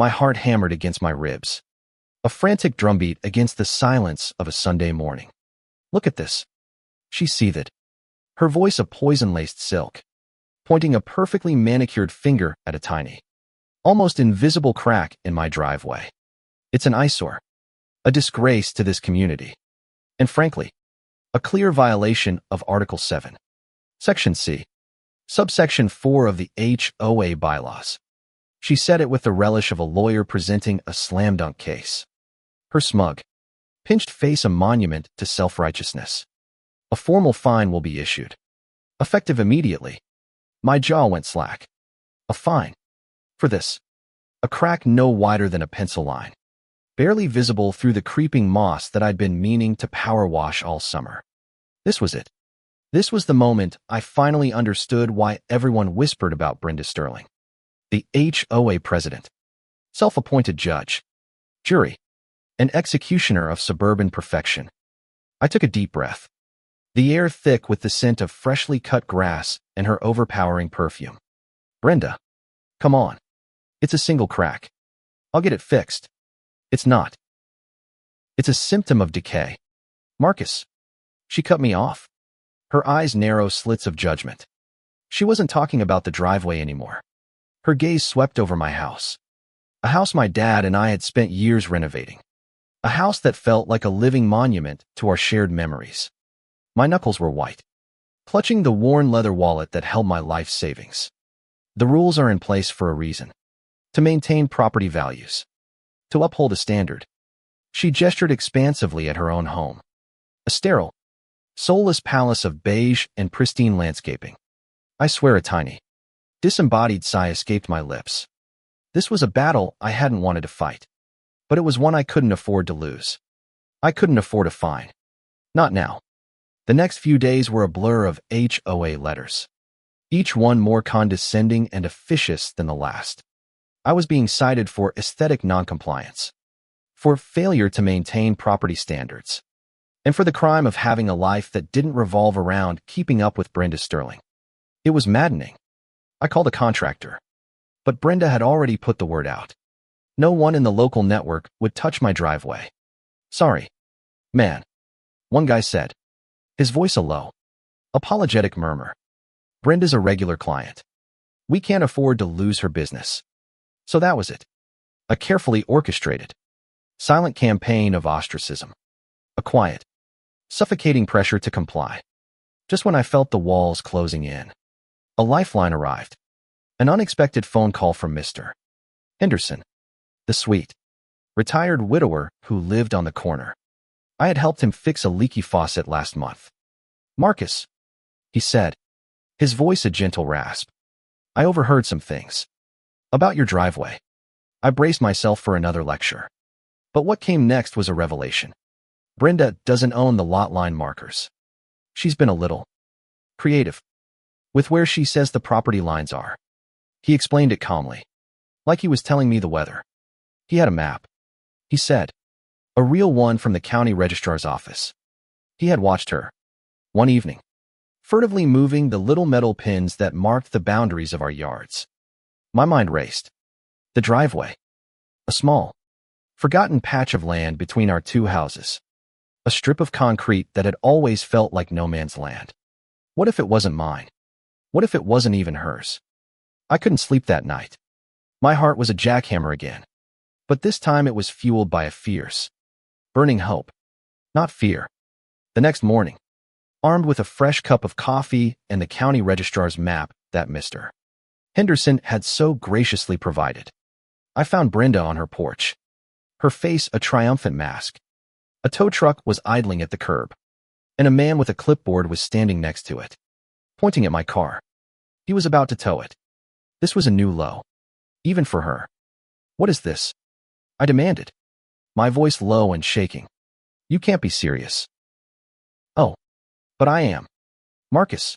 My heart hammered against my ribs. A frantic drumbeat against the silence of a Sunday morning. Look at this. She seethed, her voice a poison-laced silk, pointing a perfectly manicured finger at a tiny, almost invisible crack in my driveway. It's an eyesore, a disgrace to this community, and frankly, a clear violation of Article 7, Section C, Subsection 4 of the HOA bylaws. She said it with the relish of a lawyer presenting a slam-dunk case. Her smug, pinched face a monument to self-righteousness. A formal fine will be issued, effective immediately. My jaw went slack. A fine? For this? A crack no wider than a pencil line, barely visible through the creeping moss that I'd been meaning to power wash all summer. This was it. This was the moment I finally understood why everyone whispered about Brenda Sterling. The HOA president, self-appointed judge, jury, an executioner of suburban perfection. I took a deep breath, the air thick with the scent of freshly cut grass and her overpowering perfume. Brenda, come on. It's a single crack. I'll get it fixed. It's not. It's a symptom of decay. Marcus. She cut me off, her eyes narrow slits of judgment. She wasn't talking about the driveway anymore. Her gaze swept over my house. A house my dad and I had spent years renovating. A house that felt like a living monument to our shared memories. My knuckles were white, clutching the worn leather wallet that held my life savings. The rules are in place for a reason. To maintain property values. To uphold a standard. She gestured expansively at her own home. A sterile, soulless palace of beige and pristine landscaping. I swear a tiny, disembodied sigh escaped my lips. This was a battle I hadn't wanted to fight, but it was one I couldn't afford to lose. I couldn't afford a fine. Not now. The next few days were a blur of HOA letters, each one more condescending and officious than the last. I was being cited for aesthetic noncompliance, for failure to maintain property standards, and for the crime of having a life that didn't revolve around keeping up with Brenda Sterling. It was maddening. I called a contractor, but Brenda had already put the word out. No one in the local network would touch my driveway. Sorry, man, one guy said, his voice a low, apologetic murmur. Brenda's a regular client. We can't afford to lose her business. So that was it. A carefully orchestrated, silent campaign of ostracism. A quiet, suffocating pressure to comply. Just when I felt the walls closing in, a lifeline arrived. An unexpected phone call from Mr. Henderson, the sweet, retired widower who lived on the corner. I had helped him fix a leaky faucet last month. Marcus, he said, his voice a gentle rasp. I overheard some things. About your driveway. I braced myself for another lecture. But what came next was a revelation. Brenda doesn't own the lot line markers. She's been a little creative with where she says the property lines are. He explained it calmly, like he was telling me the weather. He had a map, he said, a real one from the county registrar's office. He had watched her, one evening, furtively moving the little metal pins that marked the boundaries of our yards. My mind raced. The driveway. A small, forgotten patch of land between our two houses. A strip of concrete that had always felt like no man's land. What if it wasn't mine? What if it wasn't even hers? I couldn't sleep that night. My heart was a jackhammer again. But this time it was fueled by a fierce, burning hope, not fear. The next morning, armed with a fresh cup of coffee and the county registrar's map that Mr. Henderson had so graciously provided, I found Brenda on her porch, her face a triumphant mask. A tow truck was idling at the curb, and a man with a clipboard was standing next to it, pointing at my car. He was about to tow it. This was a new low, even for her. What is this? I demanded, my voice low and shaking. You can't be serious. Oh, but I am. Marcus,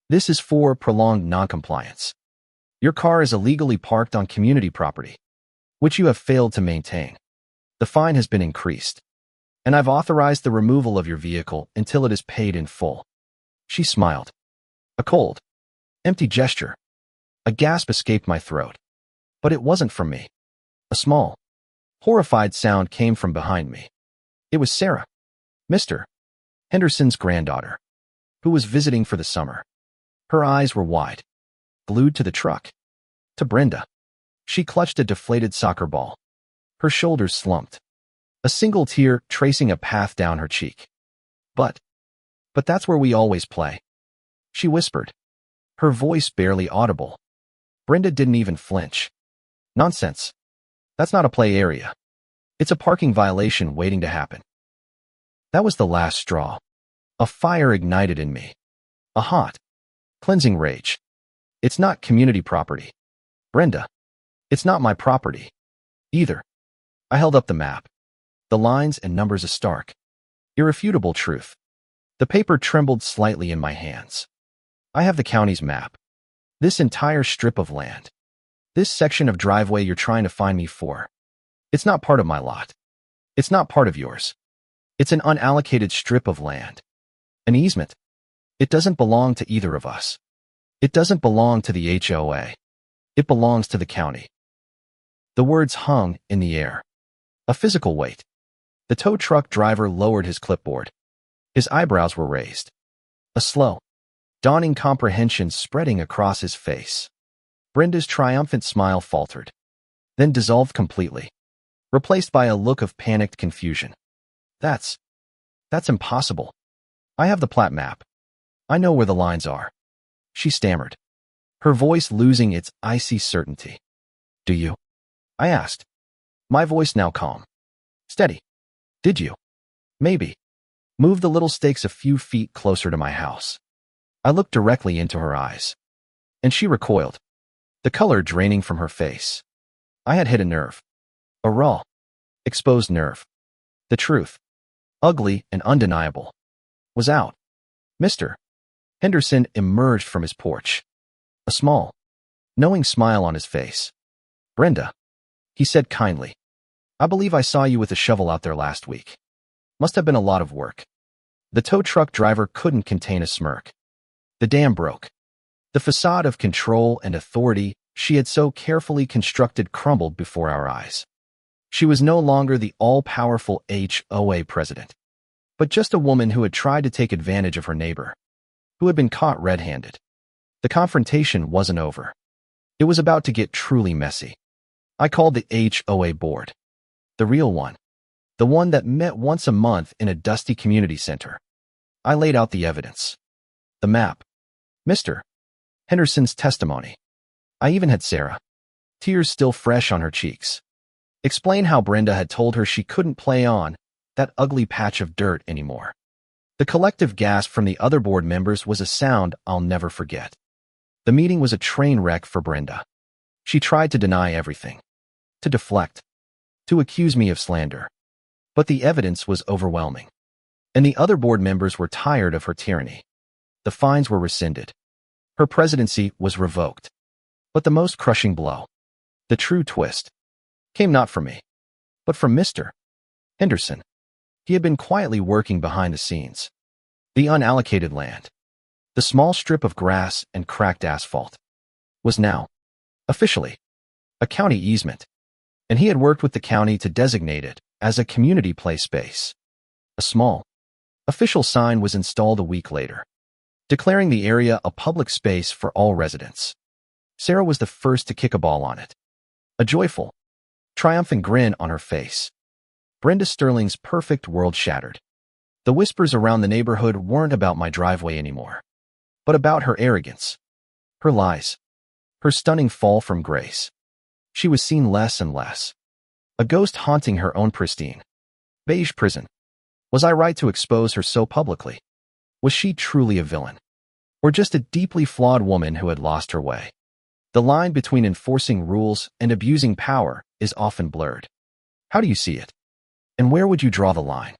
this is for prolonged noncompliance. Your car is illegally parked on community property, which you have failed to maintain. The fine has been increased, and I've authorized the removal of your vehicle until it is paid in full. She smiled. A cold, empty gesture. A gasp escaped my throat. But it wasn't from me. A small, horrified sound came from behind me. It was Sarah, Mr. Henderson's granddaughter, who was visiting for the summer. Her eyes were wide, glued to the truck. To Brenda. She clutched a deflated soccer ball. Her shoulders slumped, a single tear tracing a path down her cheek. But that's where we always play, she whispered, her voice barely audible. Brenda didn't even flinch. Nonsense. That's not a play area. It's a parking violation waiting to happen. That was the last straw. A fire ignited in me. A hot, cleansing rage. It's not community property. Brenda. It's not my property. Either. I held up the map. The lines and numbers a stark, irrefutable truth. The paper trembled slightly in my hands. I have the county's map. This entire strip of land. This section of driveway you're trying to find me for. It's not part of my lot. It's not part of yours. It's an unallocated strip of land. An easement. It doesn't belong to either of us. It doesn't belong to the HOA. It belongs to the county. The words hung in the air. A physical weight. The tow truck driver lowered his clipboard. His eyebrows were raised. A slow, dawning comprehension spreading across his face. Brenda's triumphant smile faltered, then dissolved completely, replaced by a look of panicked confusion. That's impossible. I have the plat map. I know where the lines are. She stammered, her voice losing its icy certainty. Do you? I asked, my voice now calm. Steady. Did you? Maybe. Move the little stakes a few feet closer to my house. I looked directly into her eyes, and she recoiled, the color draining from her face. I had hit a nerve. A raw, exposed nerve. The truth, ugly and undeniable, was out. Mr. Henderson emerged from his porch, a small, knowing smile on his face. Brenda, he said kindly, I believe I saw you with a shovel out there last week. Must have been a lot of work. The tow truck driver couldn't contain a smirk. The dam broke. The facade of control and authority she had so carefully constructed crumbled before our eyes. She was no longer the all-powerful HOA president, but just a woman who had tried to take advantage of her neighbor, who had been caught red-handed. The confrontation wasn't over. It was about to get truly messy. I called the HOA board. The real one. The one that met once a month in a dusty community center. I laid out the evidence. The map. Mr. Henderson's testimony. I even had Sarah, tears still fresh on her cheeks, explain how Brenda had told her she couldn't play on that ugly patch of dirt anymore. The collective gasp from the other board members was a sound I'll never forget. The meeting was a train wreck for Brenda. She tried to deny everything, to deflect, to accuse me of slander. But the evidence was overwhelming, and the other board members were tired of her tyranny. The fines were rescinded. Her presidency was revoked. But the most crushing blow, the true twist, came not from me, but from Mr. Henderson. He had been quietly working behind the scenes. The unallocated land, the small strip of grass and cracked asphalt, was now, officially, a county easement, and he had worked with the county to designate it as a community play space. A small, official sign was installed a week later, declaring the area a public space for all residents. Sarah was the first to kick a ball on it, a joyful, triumphant grin on her face. Brenda Sterling's perfect world shattered. The whispers around the neighborhood weren't about my driveway anymore, but about her arrogance, her lies, her stunning fall from grace. She was seen less and less, a ghost haunting her own pristine, beige prison. Was I right to expose her so publicly? Was she truly a villain, or just a deeply flawed woman who had lost her way? The line between enforcing rules and abusing power is often blurred. How do you see it? And where would you draw the line?